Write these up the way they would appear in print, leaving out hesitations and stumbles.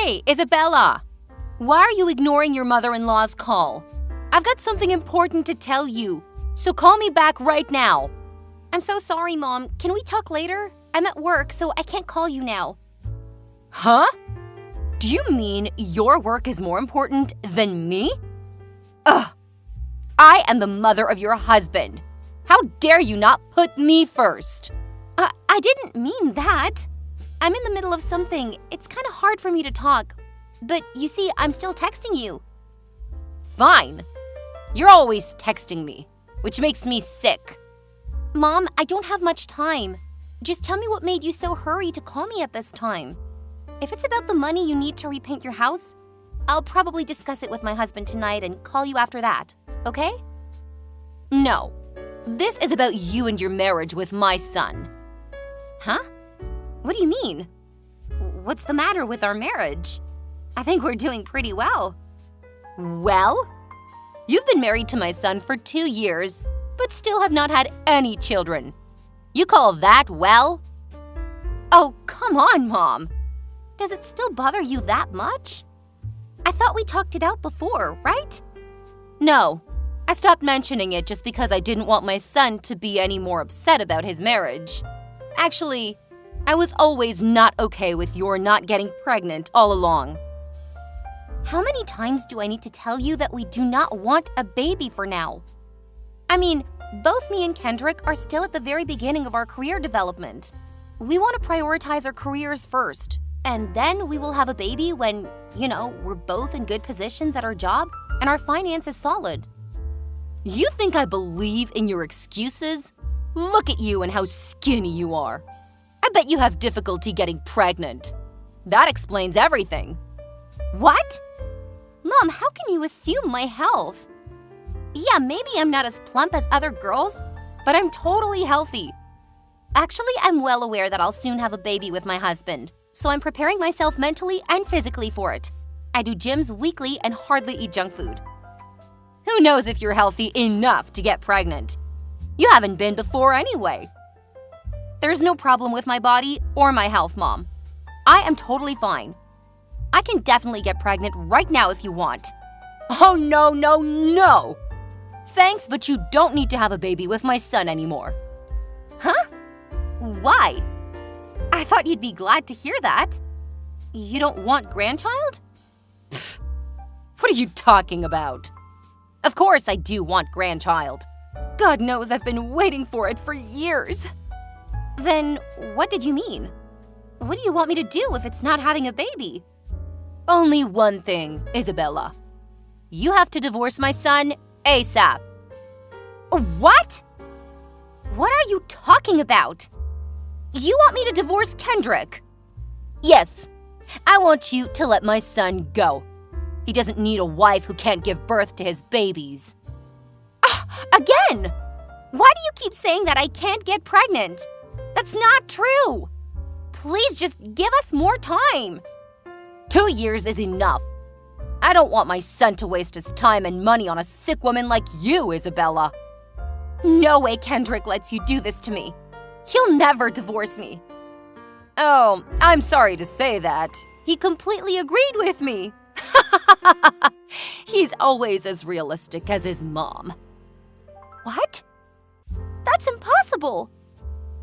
Hey, Isabella! Why are you ignoring your mother-in-law's call? I've got something important to tell you, so call me back right now. I'm so sorry, Mom. Can we talk later? I'm at work, so I can't call you now. Huh? Do you mean your work is more important than me? Ugh! I am the mother of your husband. How dare you not put me first? I didn't mean that. I'm in the middle of something. It's kind of hard for me to talk. But you see, I'm still texting you. Fine. You're always texting me, which makes me sick. Mom, I don't have much time. Just tell me what made you so hurry to call me at this time. If it's about the money you need to repaint your house, I'll probably discuss it with my husband tonight and call you after that, okay? No. This is about you and your marriage with my son. Huh? What do you mean? What's the matter with our marriage? I think we're doing pretty well. Well? You've been married to my son for 2 years, but still have not had any children. You call that well? Oh, come on, Mom. Does it still bother you that much? I thought we talked it out before, right? No. I stopped mentioning it just because I didn't want my son to be any more upset about his marriage. Actually, I was always not okay with your not getting pregnant all along. How many times do I need to tell you that we do not want a baby for now? I mean, both me and Kendrick are still at the very beginning of our career development. We want to prioritize our careers first, and then we will have a baby when, we're both in good positions at our job and our finance is solid. You think I believe in your excuses? Look at you and how skinny you are. I bet you have difficulty getting pregnant. That explains everything. What? Mom, how can you assume my health? Yeah, maybe I'm not as plump as other girls, but I'm totally healthy. Actually, I'm well aware that I'll soon have a baby with my husband, so I'm preparing myself mentally and physically for it. I do gyms weekly and hardly eat junk food. Who knows if you're healthy enough to get pregnant? You haven't been before anyway. There's no problem with my body or my health, Mom. I am totally fine. I can definitely get pregnant right now if you want. Oh, no, no, no! Thanks, but you don't need to have a baby with my son anymore. Huh? Why? I thought you'd be glad to hear that. You don't want grandchild? Pfft. What are you talking about? Of course I do want grandchild. God knows I've been waiting for it for years. Then what did you mean? What do you want me to do if it's not having a baby? Only one thing, Isabella. You have to divorce my son ASAP. What? What are you talking about? You want me to divorce Kendrick? Yes. I want you to let my son go. He doesn't need a wife who can't give birth to his babies. Again! Why do you keep saying that I can't get pregnant? That's not true! Please just give us more time. 2 years is enough. I don't want my son to waste his time and money on a sick woman like you, Isabella. No way Kendrick lets you do this to me. He'll never divorce me. Oh, I'm sorry to say that. He completely agreed with me. He's always as realistic as his mom. What? That's impossible.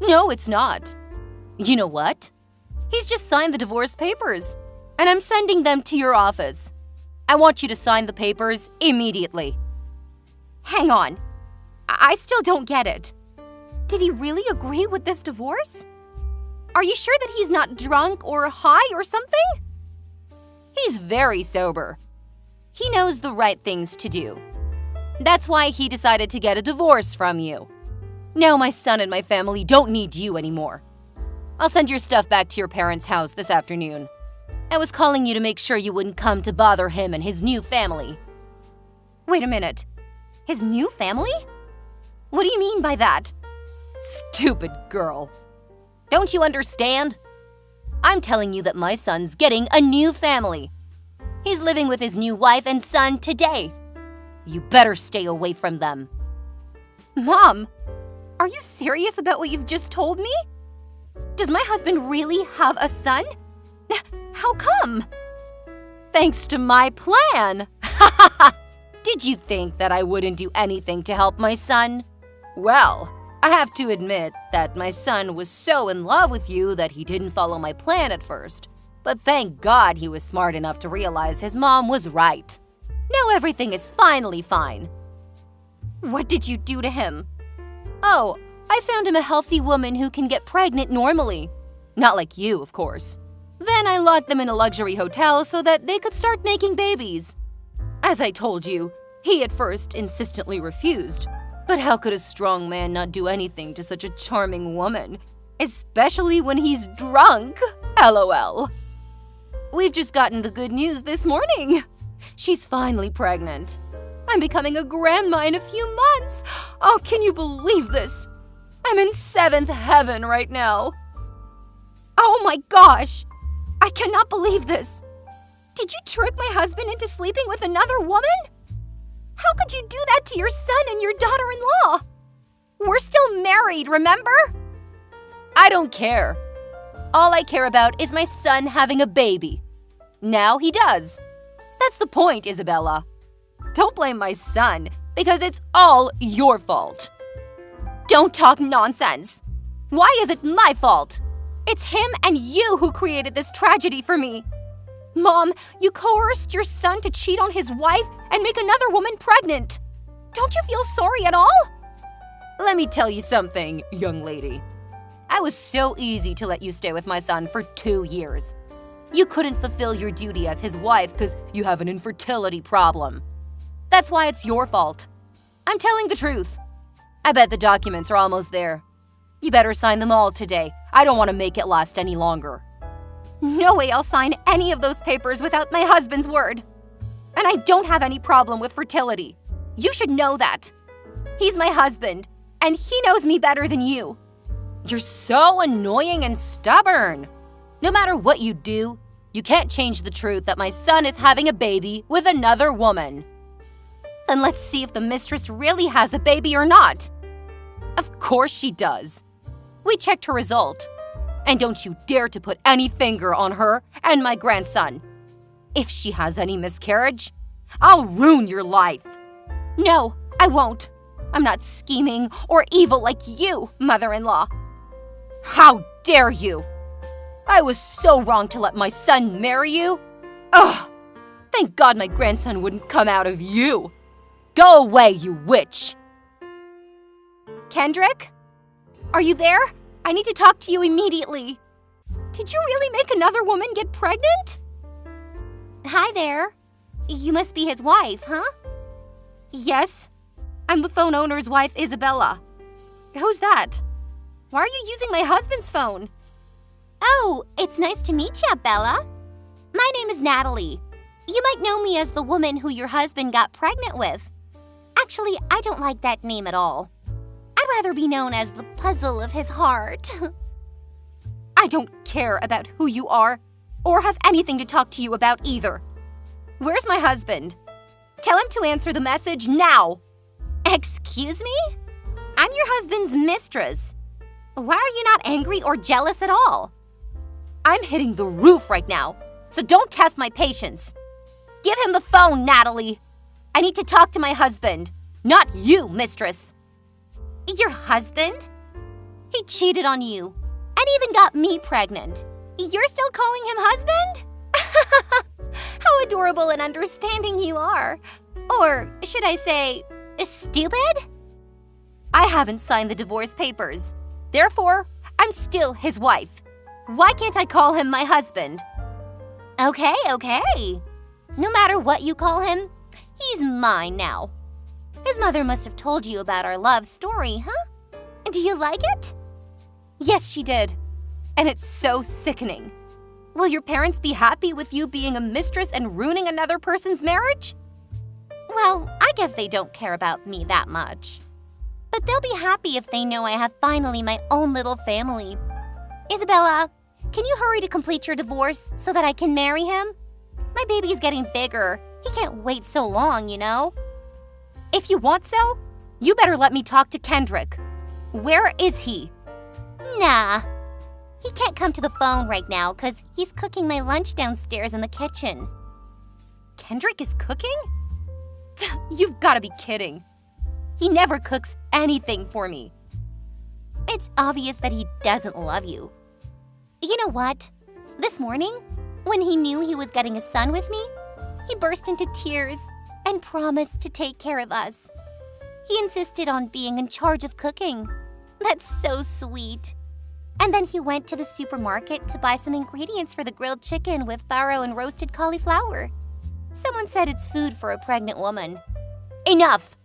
No, it's not. You know what? He's just signed the divorce papers, and I'm sending them to your office. I want you to sign the papers immediately. Hang on. I still don't get it. Did he really agree with this divorce? Are you sure that he's not drunk or high or something? He's very sober. He knows the right things to do. That's why he decided to get a divorce from you. Now my son and my family don't need you anymore. I'll send your stuff back to your parents' house this afternoon. I was calling you to make sure you wouldn't come to bother him and his new family. Wait a minute. His new family? What do you mean by that? Stupid girl. Don't you understand? I'm telling you that my son's getting a new family. He's living with his new wife and son today. You better stay away from them. Mom, are you serious about what you've just told me? Does my husband really have a son? How come? Thanks to my plan. Did you think that I wouldn't do anything to help my son? Well, I have to admit that my son was so in love with you that he didn't follow my plan at first. But thank God he was smart enough to realize his mom was right. Now everything is finally fine. What did you do to him? Oh, I found him a healthy woman who can get pregnant normally. Not like you, of course. Then I locked them in a luxury hotel so that they could start making babies. As I told you, he at first insistently refused. But how could a strong man not do anything to such a charming woman? Especially when he's drunk. LOL. We've just gotten the good news this morning. She's finally pregnant. I'm becoming a grandma in a few months. Oh, can you believe this? I'm in 7th heaven right now. Oh my gosh! I cannot believe this. Did you trick my husband into sleeping with another woman? How could you do that to your son and your daughter-in-law? We're still married, remember? I don't care. All I care about is my son having a baby. Now he does. That's the point, Isabella. Don't blame my son, because it's all your fault. Don't talk nonsense. Why is it my fault? It's him and you who created this tragedy for me. Mom, you coerced your son to cheat on his wife and make another woman pregnant. Don't you feel sorry at all? Let me tell you something, young lady. I was so easy to let you stay with my son for 2 years. You couldn't fulfill your duty as his wife because you have an infertility problem. That's why it's your fault. I'm telling the truth. I bet the documents are almost there. You better sign them all today. I don't want to make it last any longer. No way I'll sign any of those papers without my husband's word. And I don't have any problem with fertility. You should know that. He's my husband, and he knows me better than you. You're so annoying and stubborn. No matter what you do, you can't change the truth that my son is having a baby with another woman. Then let's see if the mistress really has a baby or not. Of course she does. We checked her result. And don't you dare to put any finger on her and my grandson. If she has any miscarriage, I'll ruin your life. No, I won't. I'm not scheming or evil like you, mother-in-law. How dare you? I was so wrong to let my son marry you. Ugh! Thank God my grandson wouldn't come out of you. Go away, you witch! Kendrick? Are you there? I need to talk to you immediately. Did you really make another woman get pregnant? Hi there. You must be his wife, huh? Yes. I'm the phone owner's wife, Isabella. Who's that? Why are you using my husband's phone? Oh, it's nice to meet you, Bella. My name is Natalie. You might know me as the woman who your husband got pregnant with. Actually, I don't like that name at all. I'd rather be known as the puzzle of his heart. I don't care about who you are or have anything to talk to you about either. Where's my husband? Tell him to answer the message now. Excuse me? I'm your husband's mistress. Why are you not angry or jealous at all? I'm hitting the roof right now, so don't test my patience. Give him the phone, Natalie. I need to talk to my husband, not you, mistress. Your husband? He cheated on you and even got me pregnant. You're still calling him husband? How adorable and understanding you are. Or should I say, stupid? I haven't signed the divorce papers. Therefore, I'm still his wife. Why can't I call him my husband? Okay. No matter what you call him, he's mine now. His mother must have told you about our love story, huh? Do you like it? Yes, she did. And it's so sickening. Will your parents be happy with you being a mistress and ruining another person's marriage? Well, I guess they don't care about me that much. But they'll be happy if they know I have finally my own little family. Isabella, can you hurry to complete your divorce so that I can marry him? My baby's getting bigger. He can't wait so long, you know? If you want so, you better let me talk to Kendrick. Where is he? Nah. He can't come to the phone right now because he's cooking my lunch downstairs in the kitchen. Kendrick is cooking? You've got to be kidding. He never cooks anything for me. It's obvious that he doesn't love you. You know what? This morning, when he knew he was getting a son with me, he burst into tears and promised to take care of us. He insisted on being in charge of cooking. That's so sweet. And then he went to the supermarket to buy some ingredients for the grilled chicken with farro and roasted cauliflower. Someone said it's food for a pregnant woman. Enough!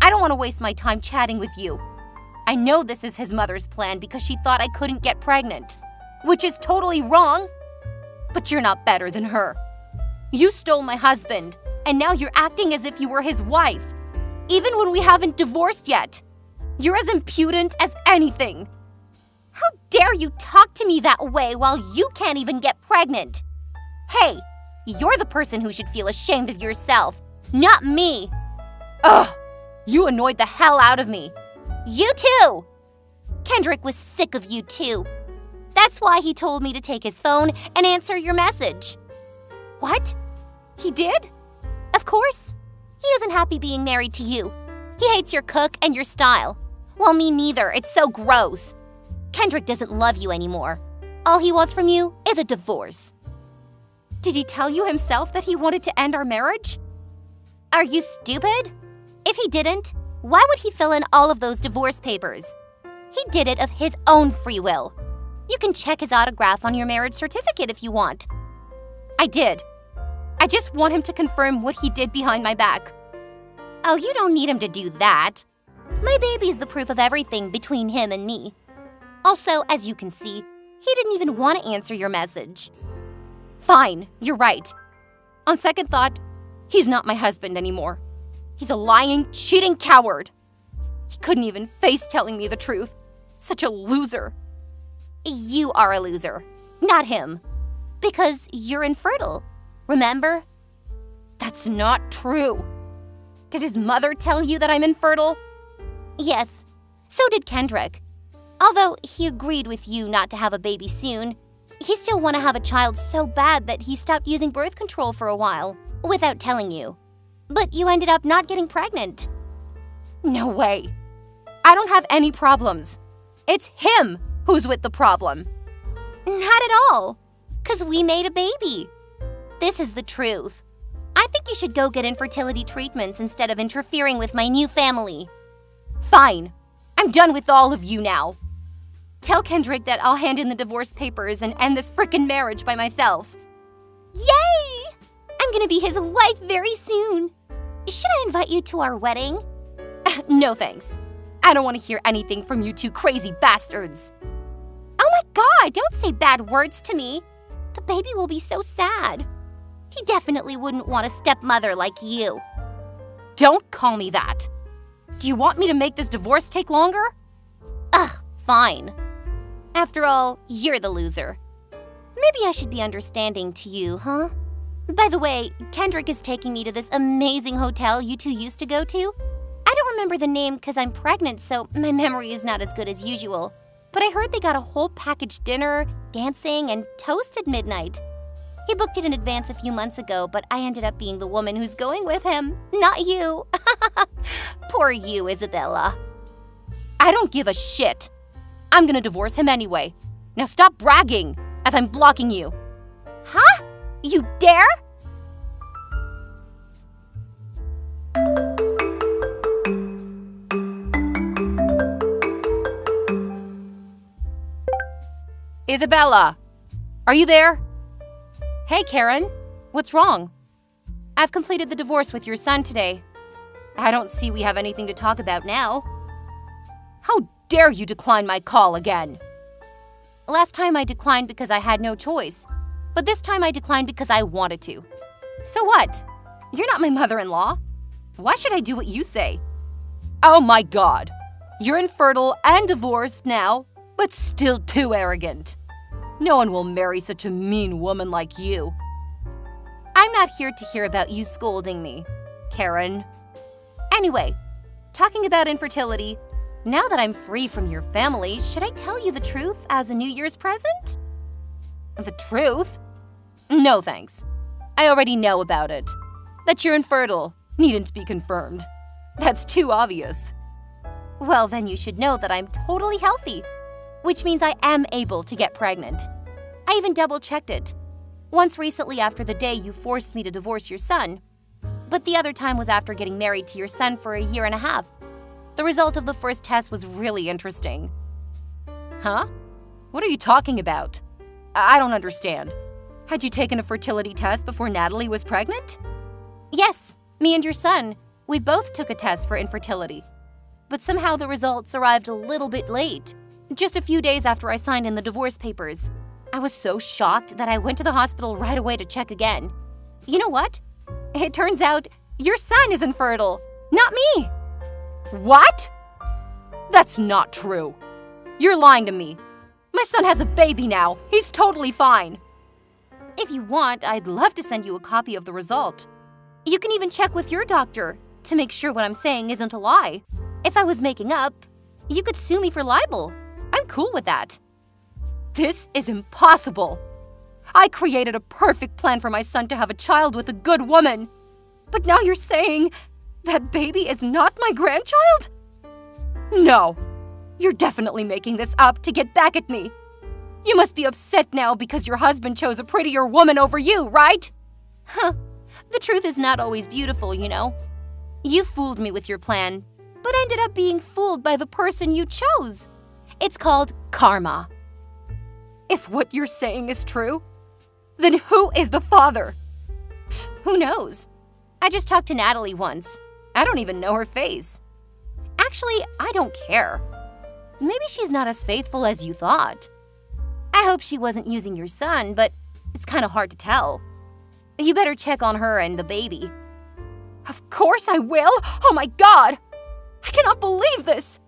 I don't want to waste my time chatting with you. I know this is his mother's plan because she thought I couldn't get pregnant, which is totally wrong. But you're not better than her. You stole my husband, and now you're acting as if you were his wife, even when we haven't divorced yet. You're as impudent as anything. How dare you talk to me that way while you can't even get pregnant? Hey, you're the person who should feel ashamed of yourself, not me. Ugh, you annoyed the hell out of me. You too! Kendrick was sick of you too. That's why he told me to take his phone and answer your message. What? He did? Of course. He isn't happy being married to you. He hates your cook and your style. Well, me neither. It's so gross. Kendrick doesn't love you anymore. All he wants from you is a divorce. Did he tell you himself that he wanted to end our marriage? Are you stupid? If he didn't, why would he fill in all of those divorce papers? He did it of his own free will. You can check his autograph on your marriage certificate if you want. I did. I just want him to confirm what he did behind my back. Oh, you don't need him to do that. My baby's the proof of everything between him and me. Also, as you can see, he didn't even want to answer your message. Fine, you're right. On second thought, he's not my husband anymore. He's a lying, cheating coward. He couldn't even face telling me the truth. Such a loser. You are a loser, not him. Because you're infertile, remember? That's not true. Did his mother tell you that I'm infertile? Yes, so did Kendrick. Although he agreed with you not to have a baby soon, he still want to have a child so bad that he stopped using birth control for a while, without telling you. But you ended up not getting pregnant. No way. I don't have any problems. It's him who's with the problem. Not at all. 'Cause we made a baby. This is the truth. I think you should go get infertility treatments instead of interfering with my new family. Fine. I'm done with all of you now. Tell Kendrick that I'll hand in the divorce papers and end this frickin' marriage by myself. Yay! I'm gonna be his wife very soon. Should I invite you to our wedding? No thanks. I don't want to hear anything from you two crazy bastards. Oh my God, don't say bad words to me. The baby will be so sad. He definitely wouldn't want a stepmother like you. Don't call me that. Do you want me to make this divorce take longer? Ugh, fine. After all, you're the loser. Maybe I should be understanding to you, huh? By the way, Kendrick is taking me to this amazing hotel you two used to go to. I don't remember the name because I'm pregnant, so my memory is not as good as usual. But I heard they got a whole package dinner, dancing, and toast at midnight. He booked it in advance a few months ago, but I ended up being the woman who's going with him, not you. Poor you, Isabella. I don't give a shit. I'm gonna divorce him anyway. Now stop bragging, as I'm blocking you. Huh? You dare? Isabella, are you there? Hey, Karen, what's wrong? I've completed the divorce with your son today. I don't see we have anything to talk about now. How dare you decline my call again? Last time I declined because I had no choice, but this time I declined because I wanted to. So what? You're not my mother-in-law. Why should I do what you say? Oh my God, you're infertile and divorced now, but still too arrogant. No one will marry such a mean woman like you. I'm not here to hear about you scolding me, Karen. Anyway, talking about infertility, now that I'm free from your family, should I tell you the truth as a New Year's present? The truth? No thanks. I already know about it. That you're infertile needn't be confirmed. That's too obvious. Well, then you should know that I'm totally healthy, which means I am able to get pregnant. I even double-checked it. Once recently after the day you forced me to divorce your son, but the other time was after getting married to your son for a year and a half. The result of the first test was really interesting. Huh? What are you talking about? I don't understand. Had you taken a fertility test before Natalie was pregnant? Yes, me and your son. We both took a test for infertility. But somehow the results arrived a little bit late, just a few days after I signed in the divorce papers. I was so shocked that I went to the hospital right away to check again. You know what? It turns out your son is infertile, not me. What? That's not true. You're lying to me. My son has a baby now. He's totally fine. If you want, I'd love to send you a copy of the result. You can even check with your doctor to make sure what I'm saying isn't a lie. If I was making up, you could sue me for libel. I'm cool with that. This is impossible. I created a perfect plan for my son to have a child with a good woman. But now you're saying that baby is not my grandchild? No, you're definitely making this up to get back at me. You must be upset now because your husband chose a prettier woman over you, right? Huh. The truth is not always beautiful, you know. You fooled me with your plan, but ended up being fooled by the person you chose. It's called karma. If what you're saying is true, then who is the father? Who knows? I just talked to Natalie once. I don't even know her face. Actually, I don't care. Maybe she's not as faithful as you thought. I hope she wasn't using your son, but it's kind of hard to tell. You better check on her and the baby. Of course I will! Oh my God! I cannot believe this!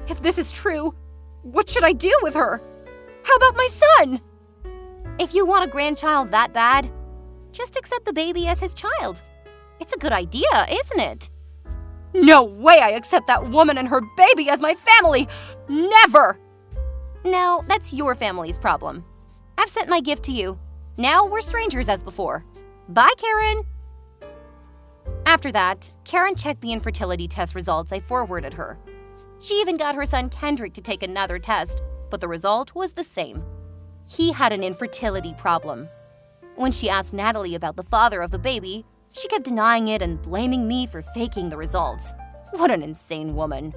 If this is true, what should I do with her? How about my son? If you want a grandchild that bad, just accept the baby as his child. It's a good idea, isn't it? No way I accept that woman and her baby as my family! Never! Now, that's your family's problem. I've sent my gift to you. Now we're strangers as before. Bye, Karen! After that, Karen checked the infertility test results I forwarded her. She even got her son Kendrick to take another test, but the result was the same. He had an infertility problem. When she asked Natalie about the father of the baby, she kept denying it and blaming me for faking the results. What an insane woman.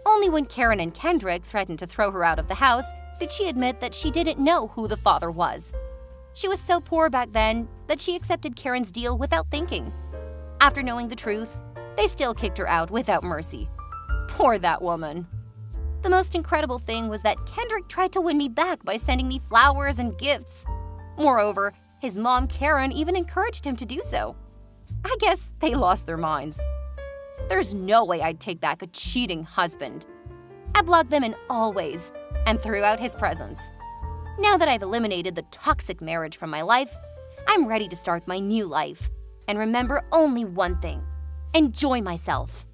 Only when Karen and Kendrick threatened to throw her out of the house did she admit that she didn't know who the father was. She was so poor back then that she accepted Karen's deal without thinking. After knowing the truth, they still kicked her out without mercy. Poor that woman. The most incredible thing was that Kendrick tried to win me back by sending me flowers and gifts. Moreover, his mom Karen even encouraged him to do so. I guess they lost their minds. There's no way I'd take back a cheating husband. I blocked them in all ways and threw out his presence. Now that I've eliminated the toxic marriage from my life, I'm ready to start my new life. And remember only one thing: enjoy myself.